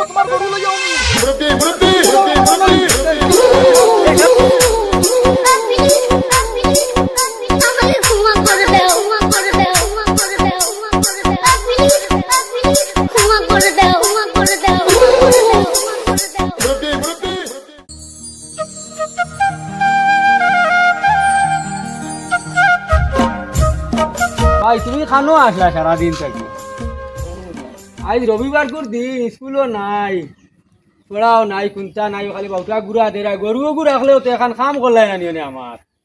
তোমার গরু লই যাও মুরব্বি মুরব্বি মুরব্বি মুরব্বি মুরব্বি ভাই তুমি খানো আসলা সারাদিন থেকে আজ রবিবার করে দিন স্কুলও নাই পড়াও নাই কুন্তা নাই খালি বাউটা গুড়া দেরাই গরুও গুড়া রাখলেও তো এখন কাম করলাই না নিয়ে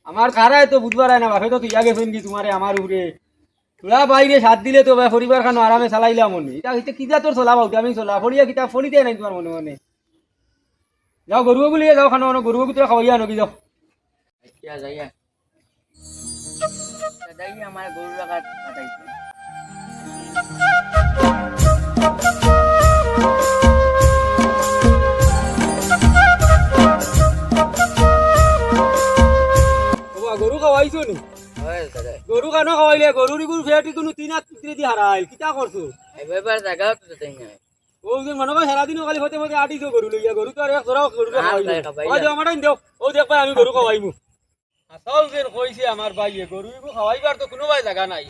আমার খারাই তো বুধবার না বাপে তো তুই গেছেন কি তোমারে আমার উপরে তোরা বাইরে সাত দিলে তো ভাই পরিবার খানো আরামে চালাইলাম মনে এটা কিতা তোর চলা বাউটা আমি চলা ফড়িয়া কিতা ফড়িতে নাই তোমার মনে মনে যাও গরুও গুলিয়ে যাও খানো গরুও তোরা খাওয়াইয়া নকি যাও যাইয়া আমার গরু রাখা কাটাইছে গরু খাওয়াইছো নি গরু খানো খাওয়াইলে গরুর গুরু ফেয়াটি কোনো তিন দি হারাই কিতা করছো এবার জায়গাও তো তাই না ও যে মনে হয় সারাদিন খালি হতে হতে আটিছো গরু লইয়া গরু তো আর এক ধরাও গরু খাওয়াই দেও ও দেখ ভাই আমি গরু খাওয়াইমু আসাও যে কইছে আমার ভাইয়ে গরু খাওয়াইবার তো কোনো ভাই জায়গা নাই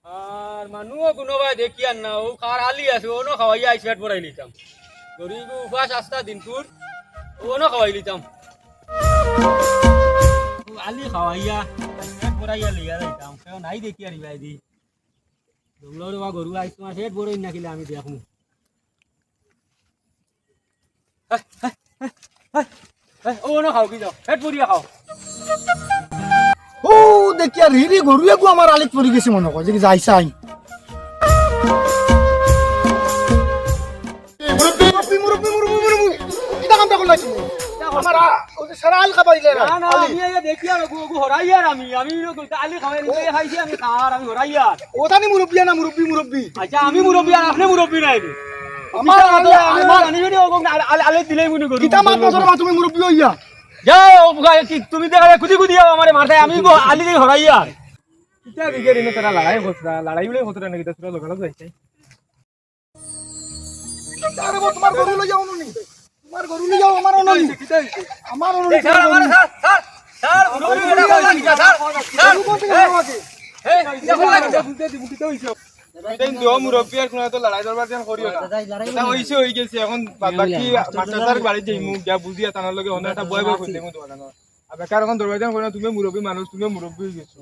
আর মানুষও কোনো ভাই দেখি আর না ও কার আলি আছে ওনো খাওয়াইয়া আইস পেট ভরাই নিতাম গরু উপাস আস্তা দিনপুর ওনো খাওয়াই নিতাম আলি খাওয়াইয়া পেট ভরাইয়া লইয়া যাইতাম কেউ নাই দেখি আর ভাই দি জঙ্গলের বা গরু আইস তোমার পেট ভরাই নাকিলে আমি দেখমু ওনো খাও কি যাও পেট ভরিয়া খাও ও দেখি আর হিরি গরু একু আমার আলিক পড়ি গেছে মনে কর যে যাইছাই মুরব্বি মুরব্বি মুরব্বি মুরব্বি মুরব্বি কিটা কামটা করলাই তুমি আমার ও যে সারা আল খাবাইলে না না না আমি এই দেখি আর গু হরাইয়ার আমি আলি খাওয়াই নিয়ে খাইছি আমি খাওয়ার আমি হরাইয়ার ওটানি মুরব্বি না মুরব্বি মুরব্বি আচ্ছা আমি মুরব্বি আর আপনি মুরব্বি নাই আমার আমার আমি যদি আলে দিলেই মনে করি কিটা মাত বছর মা তুমি মুরব্বি হইয়া যাও তুমি দেখা খুদি খুদি আমারে মারতে আমি আলি দিয়ে হরাইয়ার কিটা দিকে দিনে তারা লড়াই বলে হতো না কিটা তোরা লগালো যাইছে আরে তোমার গরু লই যাও নি তোমার গরু লই যাও আমার অননি আমার অননি স্যার আমার স্যার মুরব্বি এটা কইলা কিটা স্যার গরু কোন থেকে আমাকে এই দেখো লাগছে বুঝতে দিব কিটা হইছে এটাই দিও মুরব্বি আর কোনো তো লড়াই দরবার যেন করিও না এটা হইছে হই গেছে এখন বাকি মাস্টার বাড়ি যাই মুখ যা বুঝিয়া তানার লগে অন্য একটা বয় বয় কইলে মু তোমার আর বেকার এখন দরবার যেন করো তুমি মুরব্বি মানুষ তুমি মুরব্বি হই গেছো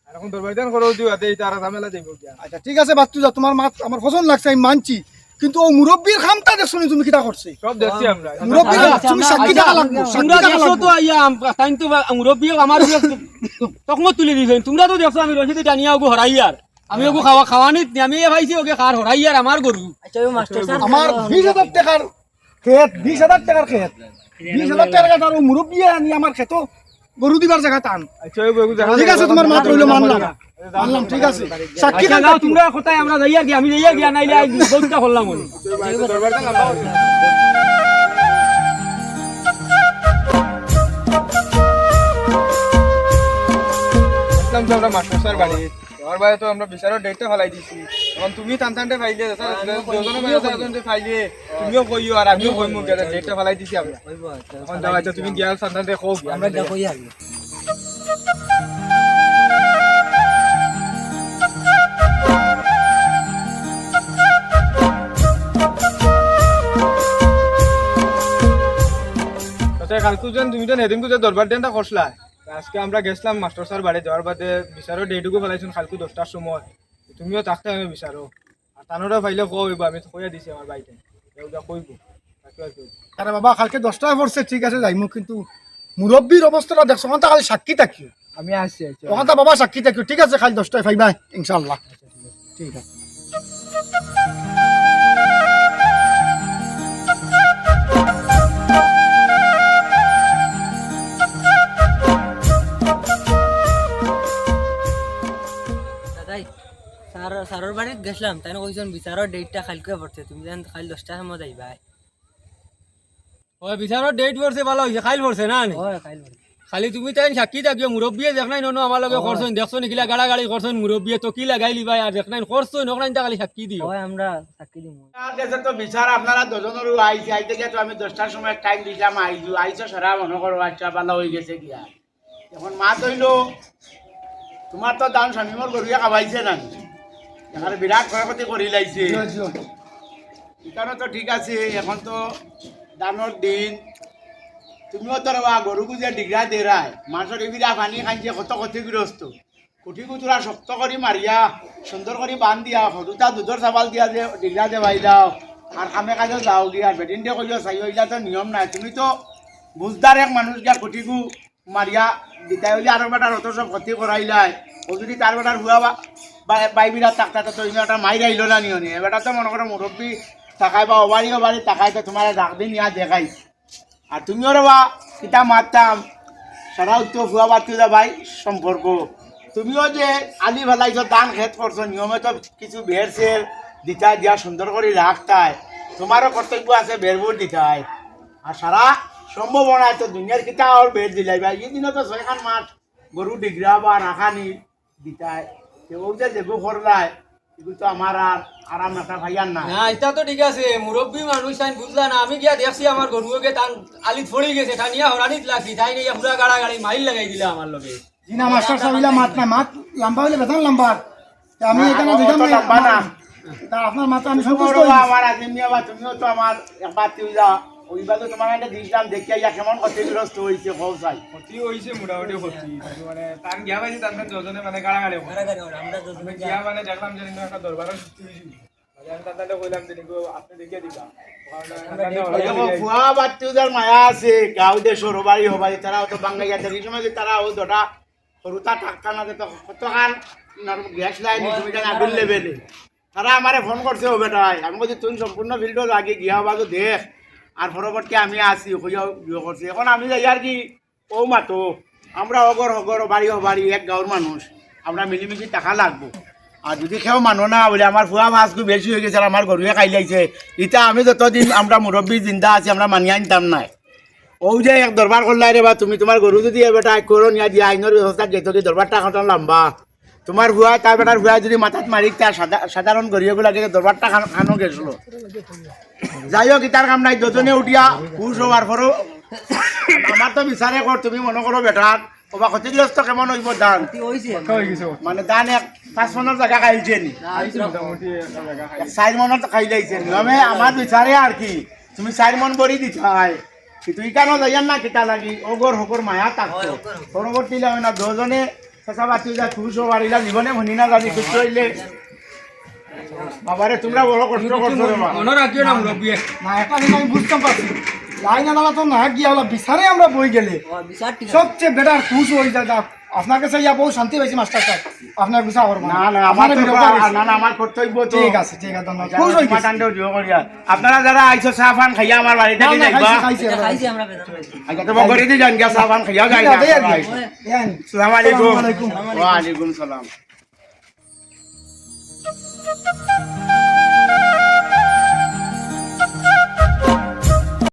আর এখন দরবার যেন করো দিও আতে এটা আর ঝামেলা যাইব গিয়া আচ্ছা ঠিক আছে বাচ্চু যা তোমার মাত আমার পছন্দ লাগছে আমি মানছি কিন্তু ও মুরব্বির খামটা দেখছো নি তুমি কিটা করছে সব দেখছি আমরা মুরব্বি তুমি সাক্ষী থাকা লাগবে তোমরা সাক্ষী থাকা দেখছো তো লাগবে আইয়া তাই তো মুরব্বি আমার তকমত তুলে দিছেন তোমরা তো দেখছো আমি রশিদে টানিয়া ওগো হরাইয়ার আমি ওগো খাওয়ানিত আমি ভাইছি ওকে খার হরাইয়ার আমার গরু আচ্ছা ওই মাস্টার স্যার আমার 20,000 টাকার খেত 20,000 টাকার খেত 20,000 টাকার আর ও মুরব্বি আনি আমার খেত গরু দিবার জায়গা টান আচ্ছা ওই বগু দেখা ঠিক আছে তোমার মাত রইলো মানলাম মানলাম ঠিক আছে সাক্ষী আচ্ছা থাকা যাও তোমরা কোথায় আমরা যাইয়া কি আমি যাইয়া গিয়া নাইলে আজ বলটা করলাম বলি দরবার যেন লম্বা হইছে আসলাম তো আমরা মাস্টার স্যার বাড়ি আমার বাড়ি তো আমরা বিচারের ডেটটা ফেলাই দিছি এখন তুমি টানটানটে ফাইলে দুজনে বাইরে ফাইলে তুমিও কইও আর আমিও কইমু ডেটটা ফেলাই দিছি আমরা এখন যাও আচ্ছা তুমি গিয়া টানটানটে কও আমরা দেখই আগে কালকে যেন তুমি তো এদিন যে দরবার দেনটা করছলা আজকে আমরা গেছিলাম মাস্টার স্যার বাড়ি যাওয়ার বাদে বিচারও ডেটুকু ফেলাইছেন কালকে 10টার সময় তুমিও থাকতে আমি বিচারো আর তানোরা ফাইলে কইব আমি কইয়া দিছি আমার বাড়িতে কইব আরে বাবা কালকে 10টায় পড়ছে ঠিক আছে যাইমু কিন্তু মুরব্বির অবস্থাটা দেখছো ওখানটা খালি সাক্ষী থাকিও আমি আসছি আচ্ছা ওখানটা বাবা সাক্ষী থাকিও ঠিক আছে খালি 10টায় পাইবা ইনশাআল্লাহ ঠিক আছে দাদাই স্যারের বাড়িত গেছিলাম তাই কইছেন বিচারের ডেটটা কালকে পড়ছে তুমি যেন কাল 10টার সময় যাইবা ওই বিচারর ডেট পড়ছে ভালো হইছে খাইল পড়ছে না নি হয় কাল খালি তুমি তাই সাক্ষী থাকিও মুরব্বিয়ে দেখ নাই নো আমার লগে করছন দেখছো নিকিলা গাড়া গাড়ি করছন মুরব্বিয়ে তো কি লাগাই লিবাই আর দেখ নাই করছন নক নাই খালি সাক্ষী দিও হয় আমরা সাক্ষী দিম দেশে তো বিচার আপনারা দুজনেরও আইছে আইতে গিয়ে তো আমি 10টার সময় টাইম দিলাম আইছো সারা মনে করো আচ্ছা ভালো হয়ে গেছে গিয়া এখন মা তৈল তোমার তো দান স্বামীমর গরুয়ে খাবাইছে না এখানে বিরাট ক্ষয়ক্ষতি করি লাইছে এখানে তো ঠিক আছে এখন তো দানোর দিন তুমিও তো রবা গরু গুজে ডিগরা দেরায় মাছর এবিরা পানি খাইছে কত ক্ষতিগ্রস্ত কুঠিকু তোরা শক্ত করে মারিয়া সুন্দর করে বান দিয়া সৰুতা দুধর চাবাল দিয়া যে ডিগরা দে ভাই যাও আর কামে কাজে যাও গিয়া বেদিন দিয়ে কইও চাই ওইলা তো নিয়ম নাই তুমি তো বুঝদার এক মানুষ গিয়া কুঠিকু মারিয়া দিতাই হইলে আর বেটার অত সব ক্ষতি করাইলাই ও যদি তার বেটার হুয়া বাইবিরা তাকতা তো ইনি একটা মাইর আইলো না নিয়নি এবেটা তো মনে করো মুরব্বী তাকাই বা অবাড়ি তাকাই তো তোমার ডাক দিন ইয়া দেখাই আর তুমিও রে বা কিতা মারতাম সারা উত্তর হুয়া বাতি ভাই সম্পর্ক তুমিও যে আলি ভেলাইছ দান খেত করছো নিয়মে তো কিছু বের সের দিতাই দিয়া সুন্দর করে রাখতাই তোমারও কর্তব্য আছে বেরবুর দিতাই আর সারা সম্ভাবনায় তো দুনিয়ার কিতা আর বের দিলাই ভাই এই দিনও তো 6খান মাঠ গরু ডিগরা বা রাখানি দিতাই ও যে দেবো করলাই এগুলো তো আমার আর আরাম একটা ভাইয়ার না না এটা তো ঠিক আছে মুরব্বী মানুষ তাই বুঝলা না আমি গিয়া দেখছি আমার গরুকে তান আলি ফড়ি গেছে টানিয়া হরানিত লাগছি তাই নিয়ে পুরা গাড়া গাড়ি মাইল লাগাই দিলা আমার লগে জিনা মাস্টার সাহেব মাত না মাত লম্বা হইলে বেতন লম্বা তা আমি এখানে দিলাম তো লম্বা না তা আপনার মাথা আমি সন্তুষ্ট তুমিও হই আমার আদমি আবার তুমিও তো আমার একবার তুই যা ওইবার তো তোমার একটা দিয়েছিলাম দেখিয়া ইয়া কেমন ক্ষতিগ্রস্ত হয়েছে কৌ চাই ক্ষতি হয়েছে মোটামুটি ক্ষতি মানে টান গিয়া পাইছে তার দুজনে মানে গাড়াগাড়ি আমরা দুজনে গিয়া মানে দেখলাম যে একটা দরবারের সৃষ্টি হয়েছিল আমি তাদের কইলাম যে আপনি দেখিয়ে দিবা দেখো ফুয়া বাচ্চুদের মায়া আছে গাঁও দে সরবারি হবারি তারা তো বাঙ্গাইয়া দেখি সময় যে তারা ও দটা সরুতা থাকা না তো কতখান গ্যাস লাইন তুমি জানি আগুন লেভেলে তারা আমারে ফোন করছে ও বেটাই আমি বলছি তুমি সম্পূর্ণ ফিল্ডও আগে গিয়া বাজু দেখ আর পরবর্তী আমি আসি হইয়া বিয়ে করছি এখন আমি যাই আর কি ও মাতো আমরা অগর বাড়ি এক গাঁওর মানুষ আমরা মিলিমিশি টাকা লাগবো আর যদি কেউ মানো না বলে আমার ফুয়া মাছগুলো বেশি হয়ে গেছে আর আমার গরুয়ে খাই লাইছে এটা আমি যতদিন আমরা মুরব্বী জিন্দা আছি আমরা মানিয়ে আনতাম নাই ও যে এক দরবার করলাই রে বা তুমি তোমার গরু যদি বেটা করো নিয়া দিয়ে আইনের ব্যবস্থা যেত দরবারটা এখন লম্বা তোমার হুয়া তার বেটার হুয়া যদি মাথাত মারি তার সাধারণ গরিয়গুলাকে দরবারটা খানো গেছিল যাই হোক তার কাম নাই দুজনে উঠিয়া খুশ হওয়ার পরও আমার তো বিচারে কর তুমি মনে করো বেটার ওবা ক্ষতিগ্রস্ত কেমন হইব দান মানে দান 5 মনের জায়গা খাইছে নি 4 মনের তো খাই যাইছে নিয়মে আমার বিচারে আর কি তুমি 4 মন বড়ি দিছাই তুই কেন যাইয়ান না কিতা লাগি ওগর হকর মায়া থাকতো পরবর্তী না দুজনে চেঁচা বাতি যা খুশ হওয়ারিলা জীবনে শুনি না জানি খুশ হইলে বাবারে তোমরা বড় কষ্ট করছো রে মা মনে রাখিও না মুরব্বী না এটা আমি বুঝতে পারছি লাইন আদালত তো না গিয়া হলো বিচারে আমরা বই গেলে বিচার ঠিক সবচেয়ে বেটার খুশ হয়ে যায় আপনার কাছে ইয়া বহু শান্তি পাইছি মাস্টার সাহেব আপনার গুছা করবো না না আমার না আমার কর্তব্য তো ঠিক আছে ধন্যবাদ খুশ হয়ে গেছি। আপনারা যারা আইছো চা পান খাইয়া আমার বাড়িতে না, না, যাইবা খাইছি, এটা আমরা। খাইছি আমরা বেতন পাইছি আচ্ছা তো বগরি দি যান গিয়া চা পান খাইয়া যাই ঠিক আছে, এই আর কি। না ইয়ান। আসসালামু আলাইকুম আসসালামু আলাইকুম। ওয়া আলাইকুম সালাম